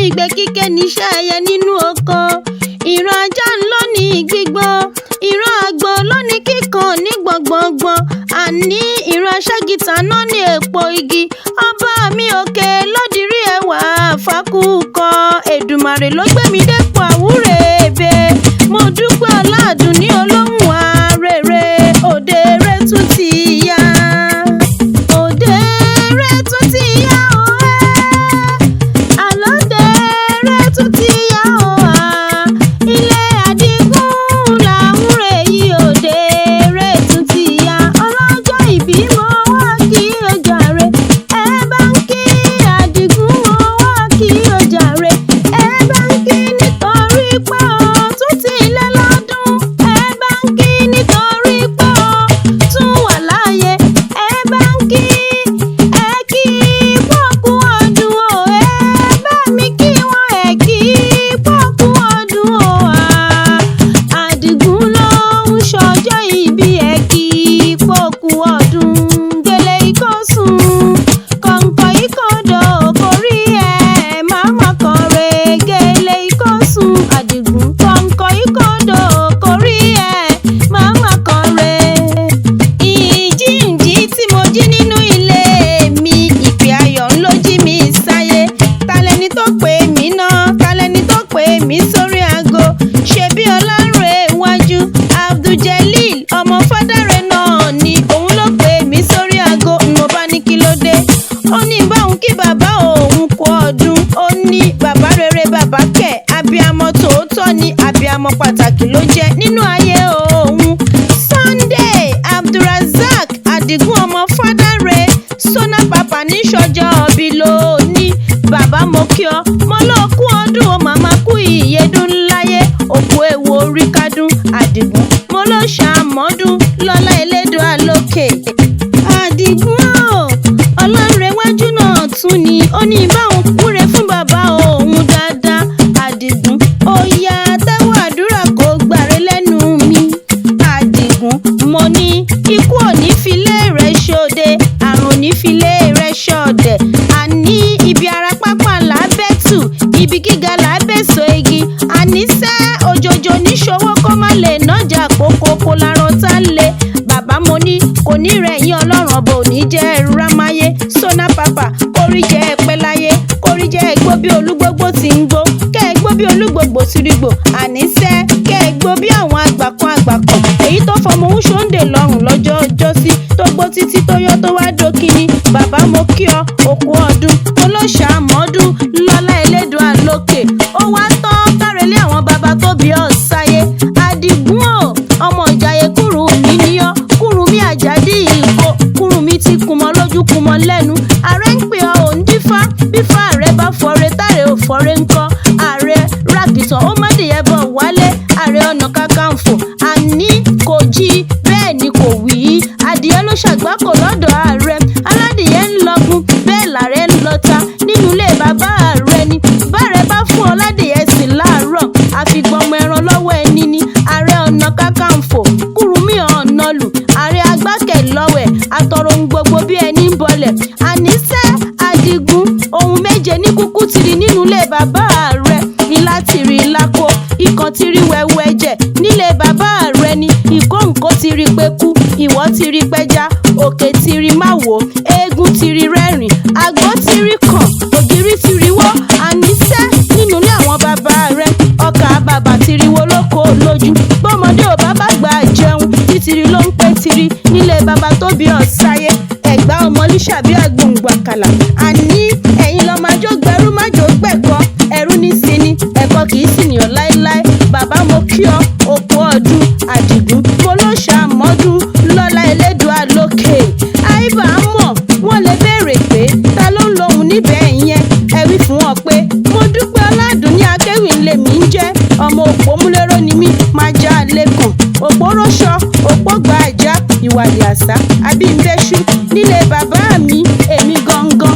ìgbé kíké níṣẹ́ ẹyẹ nínú oko. Ìran ajá ló ní gbígbó, ìran àgbò ló ní kíkan ní gbọ̀ngbọ̀ngbọ̀n. Àní ìran aṣẹ́gìtà náà ní èpo igi. Ọba mi òkè lódìrí ẹwà fákúkọ. Èdùmàrè ló gbé mi dépò àwúrè èbe. Mo dúpẹ́ ọládùn ní olóhùn arére. Òde rẹ̀ tún ti yá. Òde rẹ̀ tún ti yá o ẹ́. Àlóde rẹ̀ tún ti yá o à. Ilé Àdìgún làwúrè yìí. Òde rẹ̀ tún ti yá. Ọlọ́jọ́ ìbí mo wá kí o jàre. Ẹ bá ń kí Àdìgún mo wá kí o jàre. Ẹ bá ń kí nítorí pé o tún ti lé lọ́dún. Ẹ bá ń kí nítorí pé o tún wà láàyè. Ẹ bá ń kí ẹ kí pọ́kú ọdún o. Ẹ bá mi kí wọn ẹ kí pọ́kú ọdún o. Àdìgún ló ń ṣọjọ́ ìbí ẹ kí pọ́kú ọdún. Gèlè ìkọ́sùn kọ̀ǹkọ̀ ìkọ̀dọ̀ kórí ẹ̀ máma kọ̀rẹ́. Gèlè ìkọ́sùn Àdìgún kọ̀ǹkọ̀ ìkọ̀dọ̀ kórí ẹ̀ máma kọ̀rẹ́. Ìjíǹjí tí mo jí nínú ilé mi, ìpè ayọ̀ ló jí mi sáyé. Talẹ́ni tó pè mí náà, talẹ́ni tó pè mí sórí aago. Ṣebí Ọlárẹ̀wájú Abdul-Jelil ọmọ Fádàrẹ náà ni òun ló pè mí sórí aago. Mo bá ní kí ló dé, ó ní báwọn kí bàbá òun kú ọdún. Ó ní bàbá rere bàbá kẹ̀, abiyamọ tòótọ́ ni, abiyamọ pàtàkì ló jẹ́ nínú ayé òun. Sunday Abdulrazak Àdìgún ọmọ Fádàrẹ Sona Papa ní ṣọjọ́ ọbí lóní. Bàbá mo kí ọ, mo lọ kú ọdún o, màmá kú ìyèdún láyé. Òkú ewu orí kádùn Àdìgún, mo lọ ṣàmọ́dún lọ́lá Elédùà lókè. Àdìgún o, Ọlárẹ̀wájú náà tún ni, ó ní báwọn kúre fún bàbá òun dáadáa. Àdìgún ó yá tẹ́wọ́ àdúrà kó gbàre lẹ́nu mi. Àdìgún mo ní ikú ò ní filé rẹ̀ ṣòde, àrùn ò ní filé rẹ̀ ṣọ̀dẹ̀. Àní ibi ara pápá làbẹ́tù, ibi gíga làbẹ́sọ igi. Àníṣẹ́ òjòjò níṣòwò kó má lè nájà kókókó lárọ́ tá lé. Bàbá mo ní kò ní rẹ̀yìn Ọlọ́run ọba ò ní jẹ́ rámáyé. Sona Papa kórí jẹ́ ẹ̀pẹ́ láyé, kórí jẹ́ ẹ̀gbó bí olúgbógbó ti ń gbó. Kẹ́ ẹ̀gbó bí olúgbògbò ti rí gbò. Àníṣẹ́ kẹ́ ẹ̀gbó bí àwọn àgbàkan. Èyí tó fọmọ ń ṣòǹdè lọ́rùn lọ́jọ́ ọjọ́sí, tó gbó títí tó yọ tó wá dókínní. Bàbá mo kí ọ, òkú ọdún, mo lọ ṣàmọ́dún lọ́lá Elédùà lókè. Ó wá tán kárẹ̀lé àwọn bàbá tó bí ọ sáyé. Àdìgún o, ọmọ ìjàyè Kúrúnmí ni ọ́. Kúrúnmí Àjàdí ìkó, Kúrúnmí ti kùmọ̀ lójú kùmọ̀ lẹ́nu. Ààrẹ ń pè ọ́ òun dífá, bífá ààrẹ bá fọre táre ò fọre ńkọ́. Ààrẹ ràkìtàn ó má dìyẹ bọ̀ wálé. Ààrẹ ọ̀nà kakanfò àní kò jí bẹ́ẹ̀ ni kò wí. Adìyẹ ló ṣàgbákò lọ́dọ̀ ààrẹ. Aládìyẹ ń lọgun bẹ́ẹ̀ làárẹ̀ ń lọta nínú ilé bàbá ààrẹ ni. Báàrẹ bá fún ọládìyẹ sí láàárọ̀, àfìgbọ̀mọ ẹran lọ́wọ́ ẹni ni. Ààrẹ ọ̀nà kakanfò Kúrúnmí Ọ̀nàlù, ààrẹ agbákẹ̀ lọ́wẹ̀, àtọ̀rọ̀ ohun gbogbo bí ẹni ń bọlẹ̀. Àníṣẹ́ Àdìgún ohun méje ní kúkú tiri nínú ilé bàbá ààrẹ. Ilá tiri lákò, ikàn tiri wẹ̀wù ẹ̀jẹ̀ nílé bàbá ààrẹ ni. Ìkóǹkó tiri pẹ́kú, ìwọ́ tiri pẹ́já, òkè tiri máwo, eégún tiri rẹ́rìn, àgbò tiri kàn, ògiri tiri wọ́. Àníṣẹ́ nínú ilé àwọn bàbá ààrẹ, ọkà bàbà tiri wo lóko lójú. Bọ́mọdé ò bá bá gbà jẹun, títiri ló ń pẹ́ tiri nílé bàbá tó bí ọ sáyé. Ẹ̀gbá ọmọ líṣàbí àgbòǹgbò àkàlà. Àní ẹ̀yin lọ máa jó gbẹrú má jó gbẹ̀kọ́. Ẹ̀rú ní sinmi, ẹ̀kọ́ kì í sìnìyàn láéláé. Bàbá mo kí ọ, òkú ọdún Àdìgún, mo ló ṣàmọ́dún lọ́lá Elédùà lókè. Àìbá mọ̀ wọ́n lè béèrè pé ta ló ń lóhun níbẹ̀ yẹn. Ẹ wí fún wọn pé mo dúpẹ́ Ọládùn ní akéwì ńlẹ̀ mi ń jẹ́. Ọmọ òpó múlẹ́rọ́ ni mí, máa já a lẹ́kàn. Òpó rọ́ṣọ, òpó gba àjà, ìwàlẹ̀ àṣà, àbí ń bẹ́ṣú nílé bàbá mi, èmi gangan.